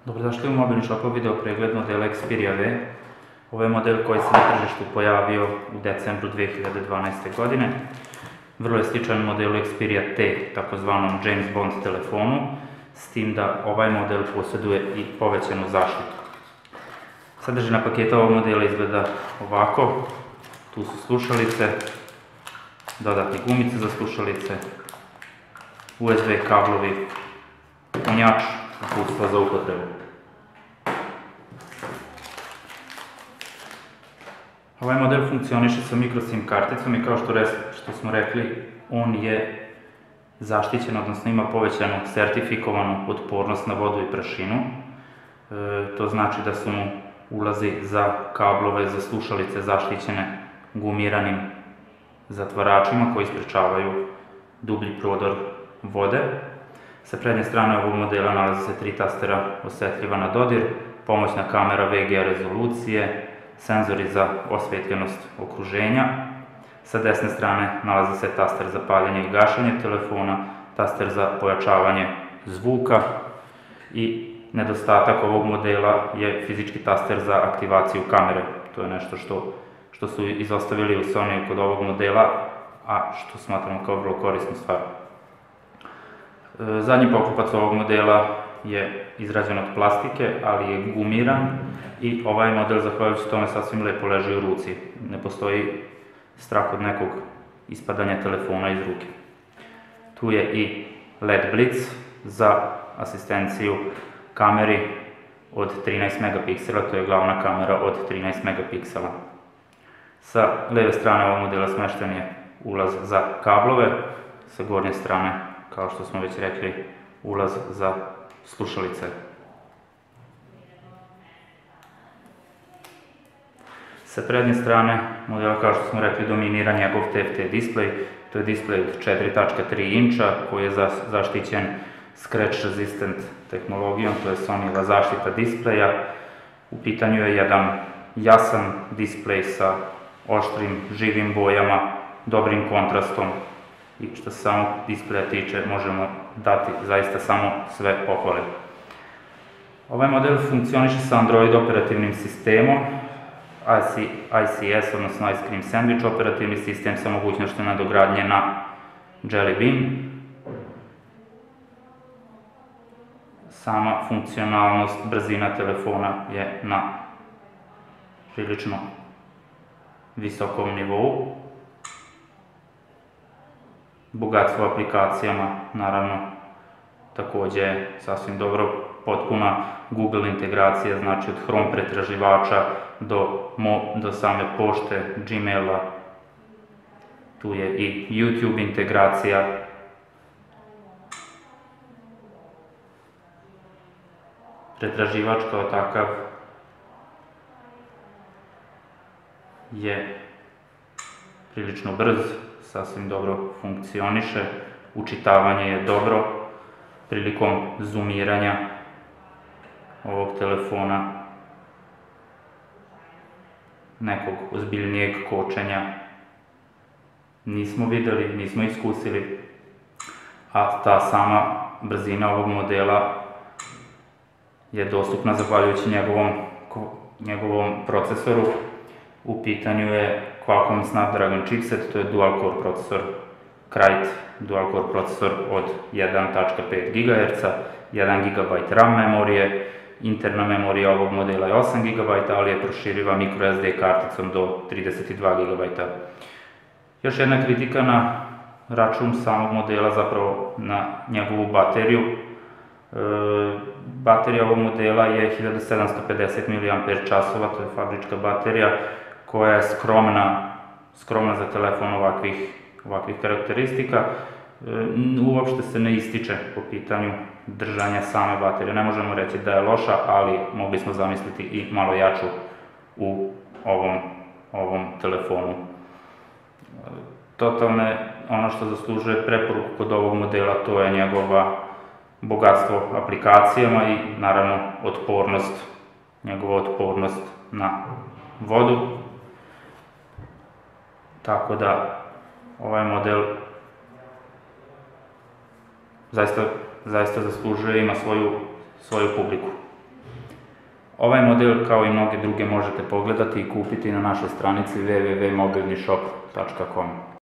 Dobrodošli u Mobilni Shopov video pregled modela Xperia V. Ovo je model koji se na tržištu pojavio u decembru 2012. godine. Vrlo je sličan modelu Xperia T, takozvanom James Bond telefonu, s tim da ovaj model posjeduje i povećanu zaštitu. Sadržina paketa ovog modela izgleda ovako. Tu su slušalice, dodatne gumice za slušalice, USB kablovi, punjač, uputstva za upotrebu. Ovaj model funkcioniše sa microSIM karticom i kao što smo rekli, on je zaštićen, odnosno ima povećanu sertifikovanu otpornost na vodu i prašinu. To znači da su mu ulazi za kablove, za slušalice zaštićene gumiranim zatvaračima koji sprečavaju dublji prodor vode. Sa prednje strane ovog modela nalaze se 3 tastera osjetljiva na dodir, pomoćna kamera VGA rezolucije, senzori za osvetljenost okruženja. Sa desne strane nalazi se taster za paljenje i gašenje telefona, taster za pojačavanje zvuka i nedostatak ovog modela je fizički taster za aktivaciju kamere. To je nešto što su izostavili u Sony kod ovog modela, a što smatramo kao vrlo korisnu stvar. Zadnji poklopac ovog modela je izrađen od plastike, ali je gumiran i ovaj model, zahvaljujući tome, sasvim lepo leži u ruci. Ne postoji strah od nekog ispadanja telefona iz ruke. Tu je i LED Blitz za asistenciju kameri od 13 megapiksela, to je glavna kamera od 13 megapiksela. Sa leve strane ovog modela smešten je ulaz za kablove, sa gornje strane, kao što smo već rekli, ulaz za slušalice. Sa prednje strane modela, kao što smo rekli, dominira njegov TFT display. To je display od 4.3 inča koji je zaštićen scratch resistant tehnologijom, to je Sonyjeva zaštita displeja. U pitanju je jedan jasan displej sa oštrim, živim bojama, dobrim kontrastom i što se samog displeja tiče možemo dati zaista samo sve pohvale. Ovaj model funkcioniše sa Android operativnim sistemom, ICS, odnosno Ice Cream Sandwich operativni sistem sa mogućnošću nadogradnje na Jelly Bean. Sama funkcionalnost, brzina telefona je na prilično visokom nivou. Bogatstvo aplikacijama, naravno, također je sasvim dobro. Potpuna Google integracija, znači od Chrome pretraživača do same pošte, Gmaila. Tu je i YouTube integracija. Pretraživač kao takav je prilično brz, sasvim dobro funkcioniše, učitavanje je dobro. Prilikom zoomiranja ovog telefona nekog ozbiljnijeg kočenja nismo vidjeli, nismo iskusili, a ta sama brzina ovog modela je dostupna zahvaljujući njegovom procesoru. U pitanju je Qualcomm Snapdragon chipset, to je dual-core procesor Krite, dual-core procesor od 1.5 GHz, 1 GB RAM memorije, interna memorija ovog modela je 8 GB, ali je proširiva microSD karticom do 32 GB. Još jedna kritika na račun samog modela, zapravo na njegovu bateriju. Baterija ovog modela je 1750 mAh, to je fabrička baterija koja je skromna za telefon ovakvih karakteristika. Uopšte se ne ističe po pitanju držanja same baterije. Ne možemo reći da je loša, ali mogli smo zamisliti i malo jaču u ovom telefonu. Totalno ono što zaslužuje preporuku kod ovog modela, to je njegova bogatstvo aplikacijama i naravno njegova otpornost na vodu. Tako da ovaj model zaista zaslužuje, ima svoju publiku. Ovaj model, kao i mnoge druge, možete pogledati i kupiti na našoj stranici www.mobilnishop.com.